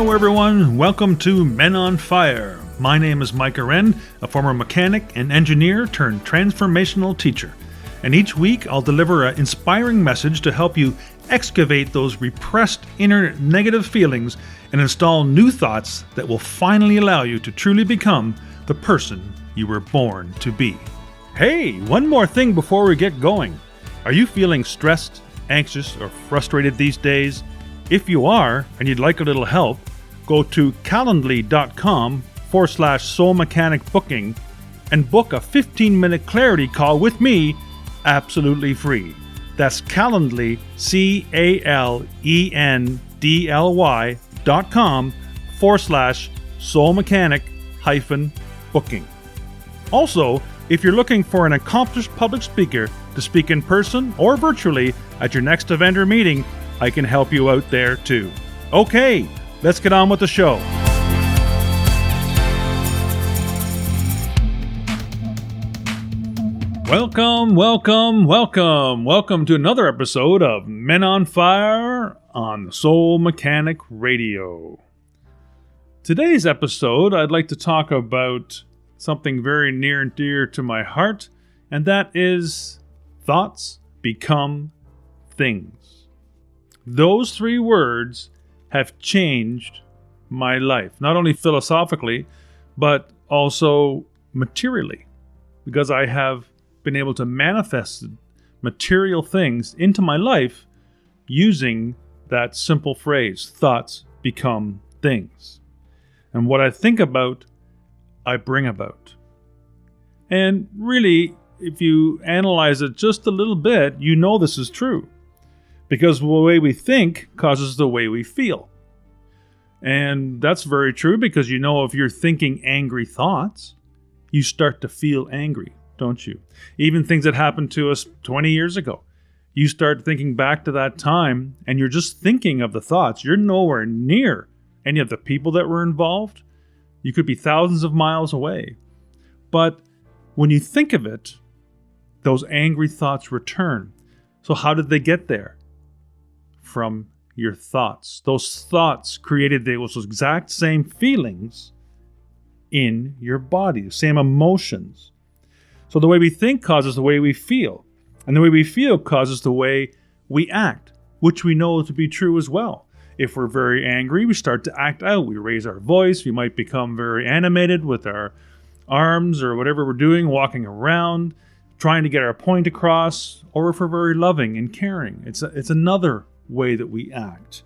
Hello everyone, welcome to Men on Fire. My name is Mike Aren, a former mechanic and engineer turned transformational teacher. And each week I'll deliver an inspiring message to help you excavate those repressed inner negative feelings and install new thoughts that will finally allow you to truly become the person you were born to be. Hey, one more thing before we get going. Are you feeling stressed, anxious, or frustrated these days? If you are, and you'd like a little help, go to calendly.com/soul mechanic booking and book a 15-minute clarity call with me absolutely free. That's Calendly, CALENDLY.com/soul mechanic-booking. Also, if you're looking for an accomplished public speaker to speak in person or virtually at your next event or meeting, I can help you out there too. Okay, let's get on with the show. Welcome to another episode of Men on Fire on Soul Mechanic Radio. Today's episode, I'd like to talk about something very near and dear to my heart, and that is thoughts become things. Those three words have changed my life, not only philosophically, but also materially, because I have been able to manifest material things into my life using that simple phrase, thoughts become things. And what I think about, I bring about. And really, if you analyze it just a little bit, you know this is true. Because the way we think causes the way we feel. And that's very true because if you're thinking angry thoughts, you start to feel angry, don't you? Even things that happened to us 20 years ago. You start thinking back to that time and you're just thinking of the thoughts. You're nowhere near any of the people that were involved. You could be thousands of miles away. But when you think of it, those angry thoughts return. So how did they get there? From your thoughts. Those thoughts created those exact same feelings in your body, the same emotions. So the way we think causes the way we feel. And the way we feel causes the way we act, which we know to be true as well. If we're very angry, we start to act out. We raise our voice. We might become very animated with our arms or whatever we're doing, walking around, trying to get our point across. Or if we're very loving and caring, it's another way that we act.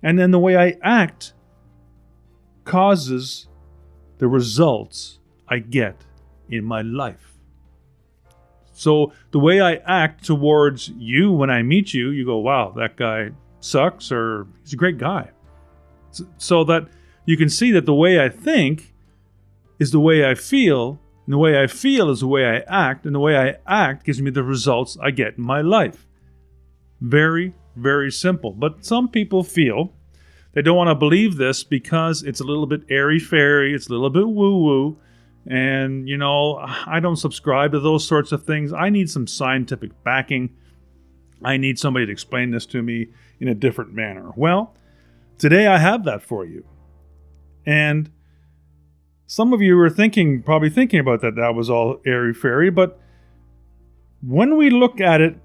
And then the way I act causes the results I get in my life. So the way I act towards you when I meet you, you go, wow, that guy sucks, or he's a great guy. So that you can see that the way I think is the way I feel, and the way I feel is the way I act, and the way I act gives me the results I get in my life. Very, very simple. But some people feel they don't want to believe this because it's a little bit airy-fairy, it's a little bit woo-woo, and, I don't subscribe to those sorts of things. I need some scientific backing. I need somebody to explain this to me in a different manner. Well, today I have that for you. And some of you are probably thinking about that was all airy-fairy, but when we look at it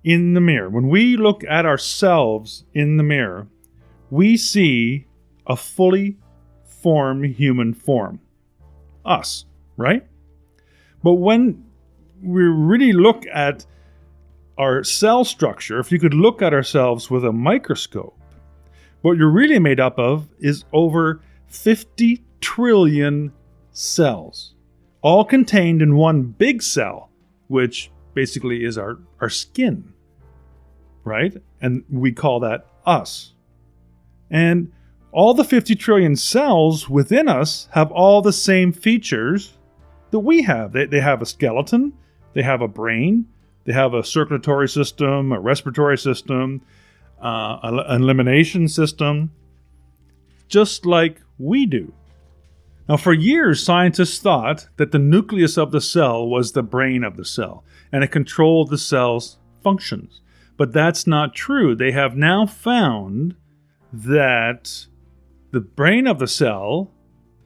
in the mirror, when we look at ourselves in the mirror, we see a fully formed human form. Us, right? But when we really look at our cell structure, if you could look at ourselves with a microscope, what you're really made up of is over 50 trillion cells, all contained in one big cell, which basically is our skin, right? And we call that us. And all the 50 trillion cells within us have all the same features that we have. They have a skeleton, they have a brain, they have a circulatory system, a respiratory system, an elimination system, just like we do. Now, for years, scientists thought that the nucleus of the cell was the brain of the cell, and it controlled the cell's functions. But that's not true. They have now found that the brain of the cell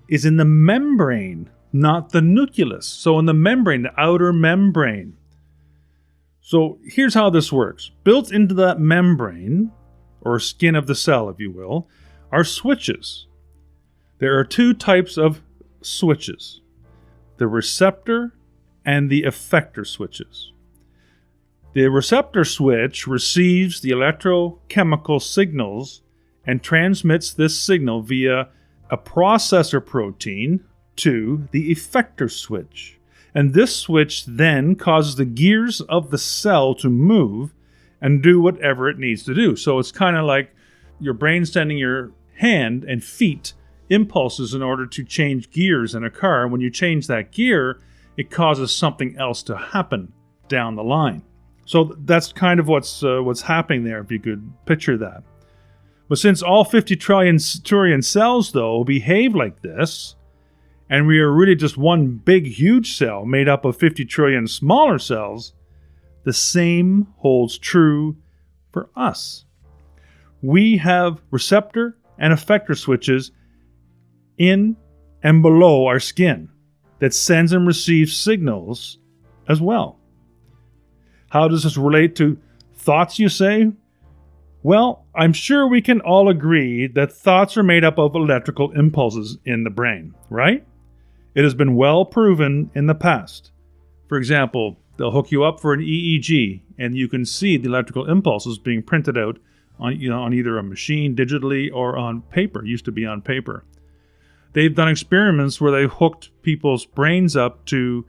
is in the membrane, not the nucleus. So in the membrane, the outer membrane. So here's how this works. Built into that membrane, or skin of the cell, if you will, are switches. There are two types of switches: the receptor and the effector switches. The receptor switch receives the electrochemical signals and transmits this signal via a processor protein to the effector switch. And this switch then causes the gears of the cell to move and do whatever it needs to do. So it's kind of like your brain sending your hand and feet impulses in order to change gears in a car. When you change that gear, it causes something else to happen down the line. So that's kind of what's happening there, if you could picture that. But since all 50 trillion cells, though, behave like this, and we are really just one big, huge cell made up of 50 trillion smaller cells, the same holds true for us. We have receptor and effector switches in and below our skin that sends and receives signals as well. How does this relate to thoughts, you say? Well, I'm sure we can all agree that thoughts are made up of electrical impulses in the brain, right? It has been well proven in the past. For example, they'll hook you up for an EEG, and you can see the electrical impulses being printed out on either a machine digitally or on paper. It used to be on paper. They've done experiments where they've hooked people's brains up to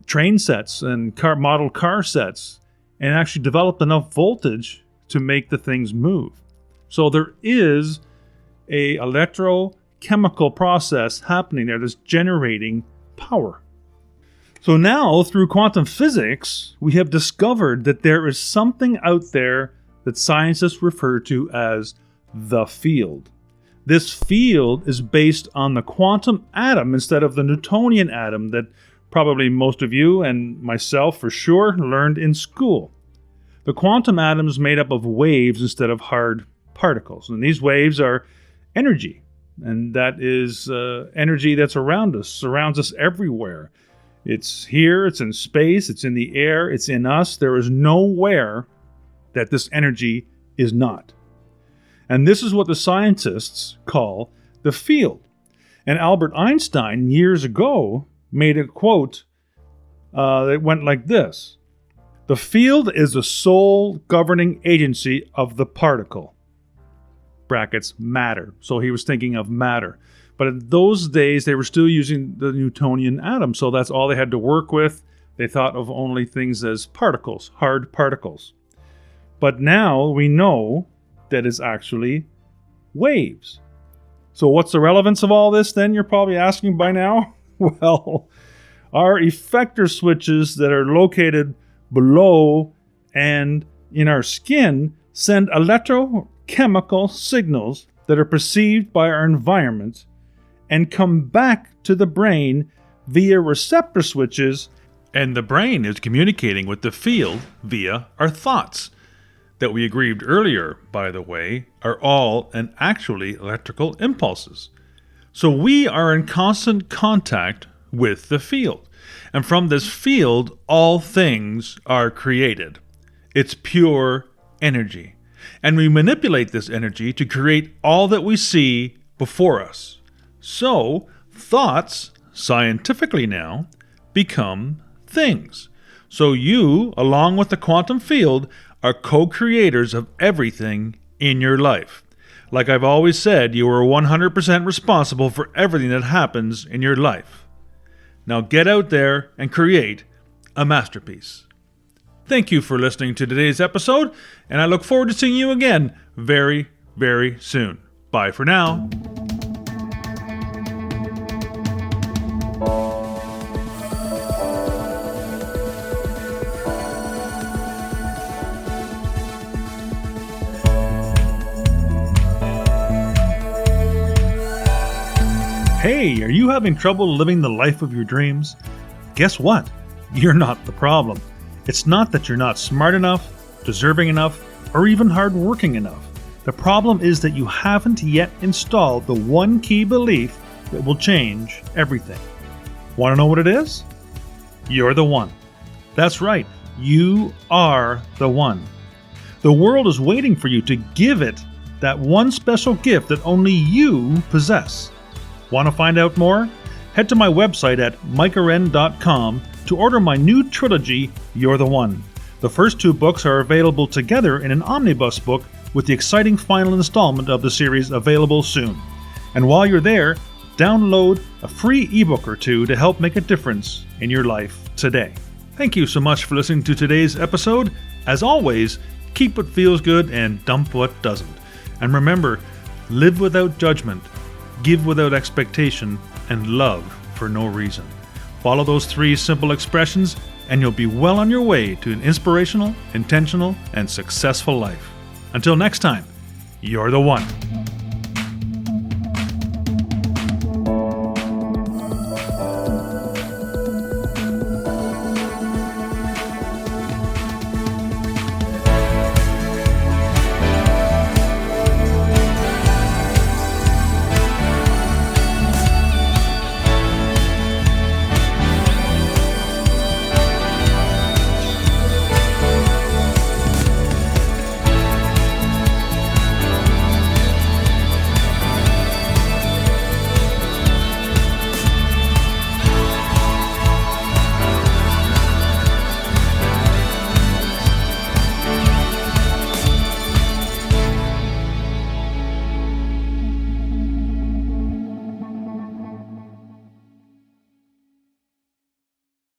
train sets and model car sets and actually developed enough voltage to make the things move. So there is a electrochemical process happening there that's generating power. So now, through quantum physics, we have discovered that there is something out there that scientists refer to as the field. This field is based on the quantum atom instead of the Newtonian atom that probably most of you and myself for sure learned in school. The quantum atom is made up of waves instead of hard particles, and these waves are energy, and that is energy that's around us, surrounds us everywhere. It's here, it's in space, it's in the air, it's in us. There is nowhere that this energy is not. And this is what the scientists call the field. And Albert Einstein, years ago, made a quote that went like this: "The field is the sole governing agency of the particle." Brackets, matter. So he was thinking of matter. But in those days, they were still using the Newtonian atom, so that's all they had to work with. They thought of only things as particles, hard particles. But now we know that it's actually waves. So what's the relevance of all this then, you're probably asking by now? Well, our effector switches that are located below and in our skin send electrochemical signals that are perceived by our environment and come back to the brain via receptor switches, and the brain is communicating with the field via our thoughts that we agreed earlier, by the way, are all and actually electrical impulses. So we are in constant contact with the field. And from this field, all things are created. It's pure energy. And we manipulate this energy to create all that we see before us. So, thoughts, scientifically now, become things. So you, along with the quantum field, are co-creators of everything in your life. Like I've always said, you are 100% responsible for everything that happens in your life. Now get out there and create a masterpiece. Thank you for listening to today's episode, and I look forward to seeing you again very, very soon. Bye for now. Hey, are you having trouble living the life of your dreams? Guess what? You're not the problem. It's not that you're not smart enough, deserving enough, or even hardworking enough. The problem is that you haven't yet installed the one key belief that will change everything. Want to know what it is? You're the one. That's right. You are the one. The world is waiting for you to give it that one special gift that only you possess. Want to find out more? Head to my website at micahwren.com to order my new trilogy, You're the One. The first 2 books are available together in an omnibus book with the exciting final installment of the series available soon. And while you're there, download a free ebook or 2 to help make a difference in your life today. Thank you so much for listening to today's episode. As always, keep what feels good and dump what doesn't. And remember, live without judgment, give without expectation, and love for no reason. Follow those 3 simple expressions, and you'll be well on your way to an inspirational, intentional, and successful life. Until next time, you're the one.